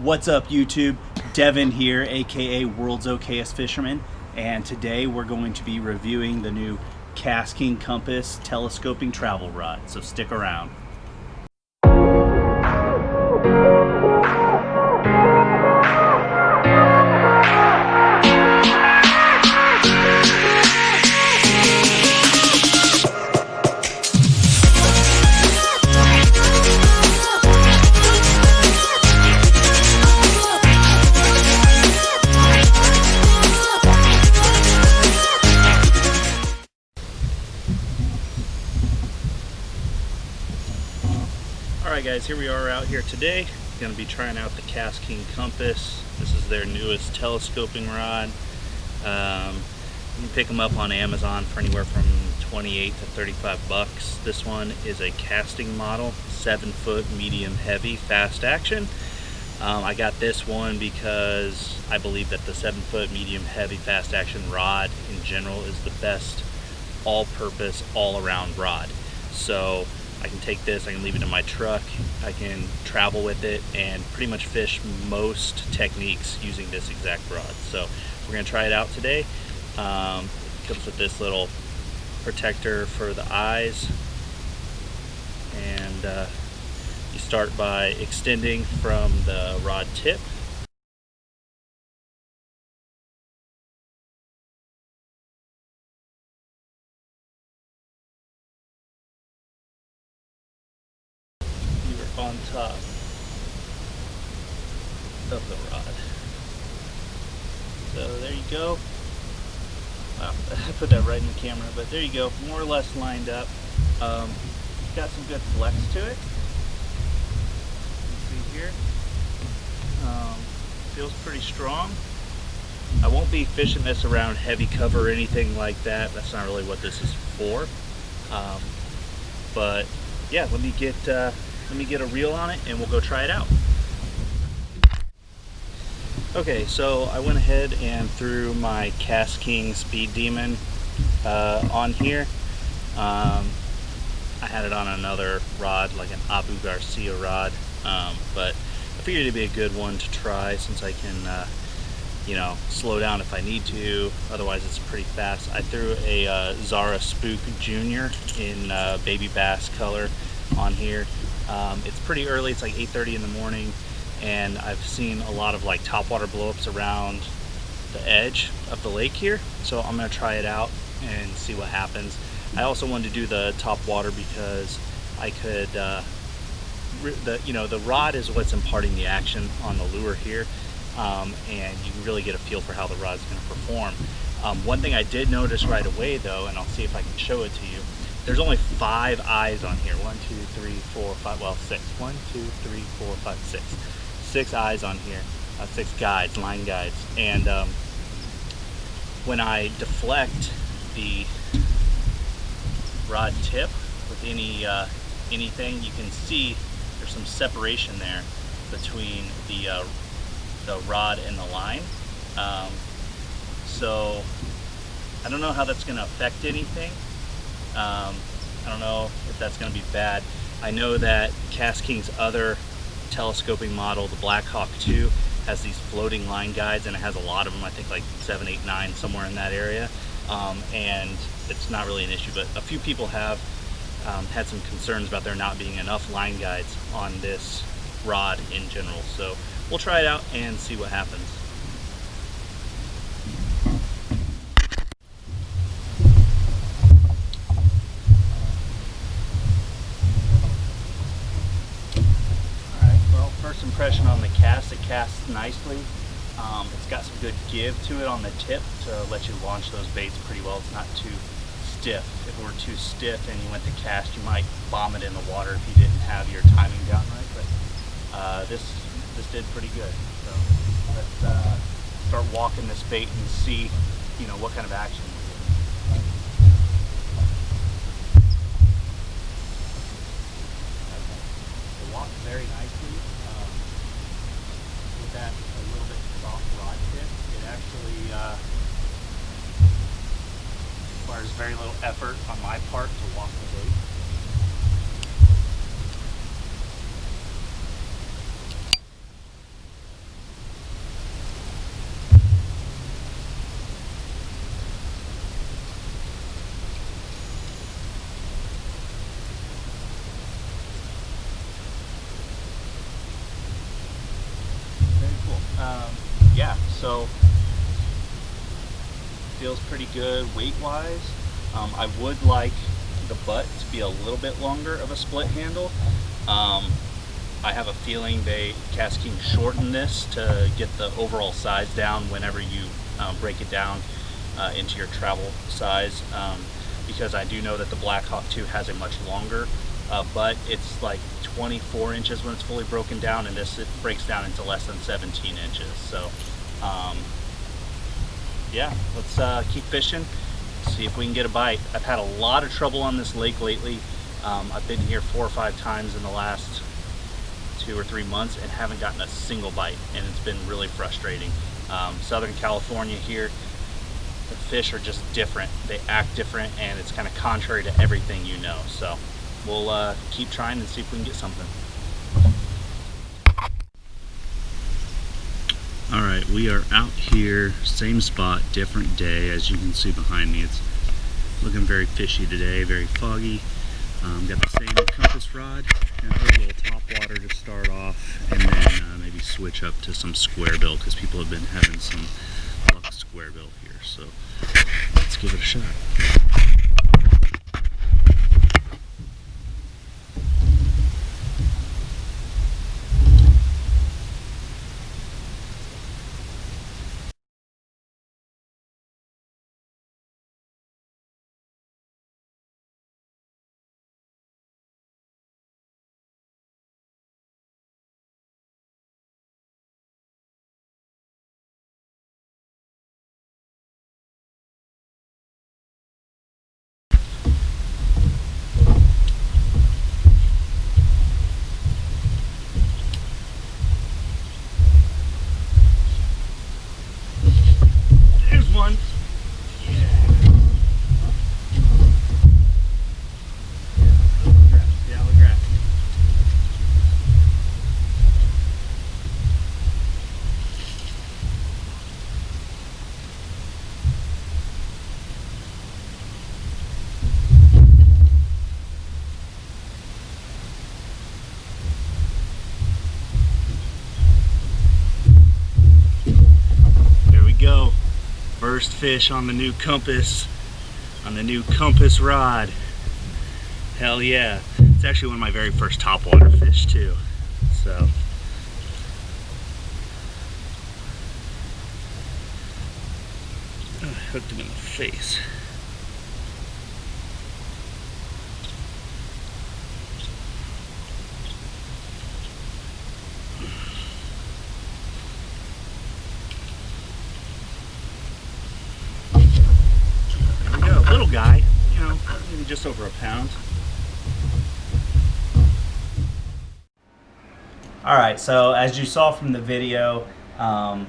What's up, YouTube? Devin here, aka World's Okayest Fisherman, and today we're going to be reviewing the new KastKing Compass Telescoping Travel Rod, so stick around. Alright guys, here we are out here today. Going to be trying out the KastKing Compass. This is their newest telescoping rod. You can pick them up on Amazon for anywhere from 28 to 35 bucks. This one is a casting model, 7-foot, medium heavy, fast action. I got this one because I believe that the 7-foot, medium heavy, fast action rod in general is the best all-purpose, all-around rod. So I can take this, I can leave it in my truck, I can travel with it and pretty much fish most techniques using this exact rod. So we're going to try it out today. It comes with this little protector for the eyes, and you start by extending from the rod tip. On top of the rod. So there you go. Wow, I put that right in the camera, but there you go, more or less lined up. Got some good flex to it. You can see here. Feels pretty strong. I won't be fishing this around heavy cover or anything like that. That's not really what this is for. But yeah, let me get a reel on it and we'll go try it out. Okay, so I went ahead and threw my KastKing Speed Demon on here. I had it on another rod, like an Abu Garcia rod, but I figured it'd be a good one to try since I can you know, slow down if I need to. Otherwise it's pretty fast. I threw a Zara Spook Junior in baby bass color on here. It's pretty early, it's like 8:30 in the morning, and I've seen a lot of like topwater blowups around the edge of the lake here, so I'm going to try it out and see what happens. I also wanted to do the topwater because I could, the rod is what's imparting the action on the lure here, and you can really get a feel for how the rod's going to perform. One thing I did notice right away though, and I'll see if I can show it to you, there's only 5 eyes on here. 1, 2, 3, 4, 5, well, 6. 1, 2, 3, 4, 5, 6. 6 eyes on here. 6 guides, line guides. And when I deflect the rod tip with anything, you can see there's some separation there between the rod and the line. So I don't know how that's going to affect anything. I don't know if that's going to be bad. I know that KastKing's other telescoping model, the Black Hawk 2, has these floating line guides, and it has a lot of them, I think like 7, 8, 9, somewhere in that area, and it's not really an issue, but a few people have had some concerns about there not being enough line guides on this rod in general. So we'll try it out and see what happens. First impression on the cast, it casts nicely. It's got some good give to it on the tip to let you launch those baits pretty well. It's not too stiff. If it were too stiff and you went to cast, you might bomb it in the water if you didn't have your timing down right, but this did pretty good. So let's start walking this bait and see, you know, what kind of action we get. It walks very nicely. With that a little bit soft rod tip, it actually requires very little effort on my part to walk the bait. yeah, so feels pretty good weight-wise. I would like the butt to be a little bit longer of a split handle. I have a feeling KastKing shortened this to get the overall size down whenever you break it down into your travel size, because I do know that the Blackhawk 2 has a much longer butt. It's like 24 inches when it's fully broken down, and it breaks down into less than 17 inches. So yeah, let's keep fishing, see if we can get a bite. I've had a lot of trouble on this lake lately. I've been here 4 or 5 times in the last 2 or 3 months and haven't gotten a single bite, and it's been really frustrating. Southern California here, the fish are just different. They act different, and it's kind of contrary to everything you know. So we'll keep trying and see if we can get something. Alright, we are out here, same spot, different day. As you can see behind me, it's looking very fishy today, very foggy. Got the same compass rod, and a little top water to start off, and then maybe switch up to some square bill, because people have been having some luck square bill here. So let's give it a shot. One. There we go. First fish on the new compass, rod. Hell yeah. It's actually one of my very first topwater fish too. So I hooked him in the face. Little guy, you know, maybe just over a pound. Alright, so as you saw from the video, a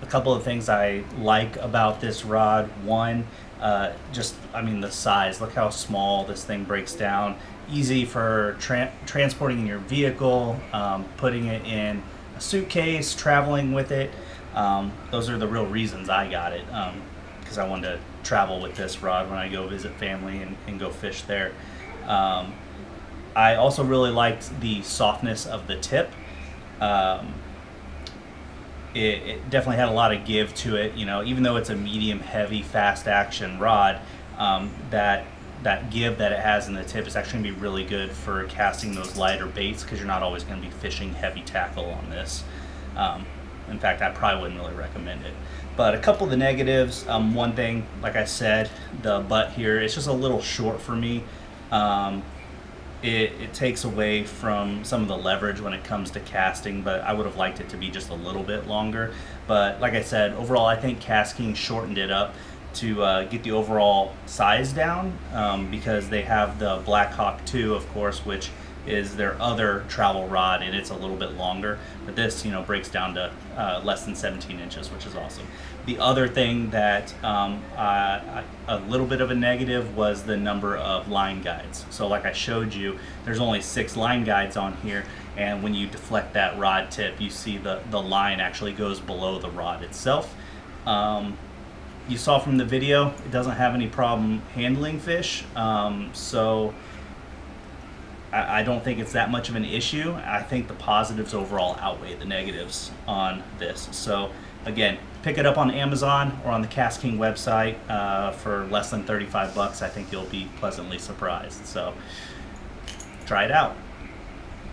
couple of things I like about this rod. One, I mean the size. Look how small this thing breaks down. Easy for transporting in your vehicle, putting it in a suitcase, traveling with it. Those are the real reasons I got it, because I wanted to travel with this rod when I go visit family and go fish there. I also really liked the softness of the tip. It definitely had a lot of give to it, you know, even though it's a medium heavy fast action rod. That give that it has in the tip is actually going to be really good for casting those lighter baits, because you're not always going to be fishing heavy tackle on this. In fact, I probably wouldn't really recommend it. But a couple of the negatives, one thing, like I said, the butt here, it's just a little short for me. It takes away from some of the leverage when it comes to casting, but I would have liked it to be just a little bit longer. But like I said, overall I think KastKing shortened it up to get the overall size down, because they have the Blackhawk 2, of course, which is their other travel rod, and it's a little bit longer. But this, you know, breaks down to less than 17 inches, which is awesome. The other thing that a little bit of a negative was the number of line guides. So like I showed you, there's only 6 line guides on here, and when you deflect that rod tip, you see the line actually goes below the rod itself. You saw from the video, it doesn't have any problem handling fish, so I don't think it's that much of an issue. I think the positives overall outweigh the negatives on this. So Again, pick it up on Amazon or on the KastKing website for less than $35. I think you'll be pleasantly surprised. So try it out.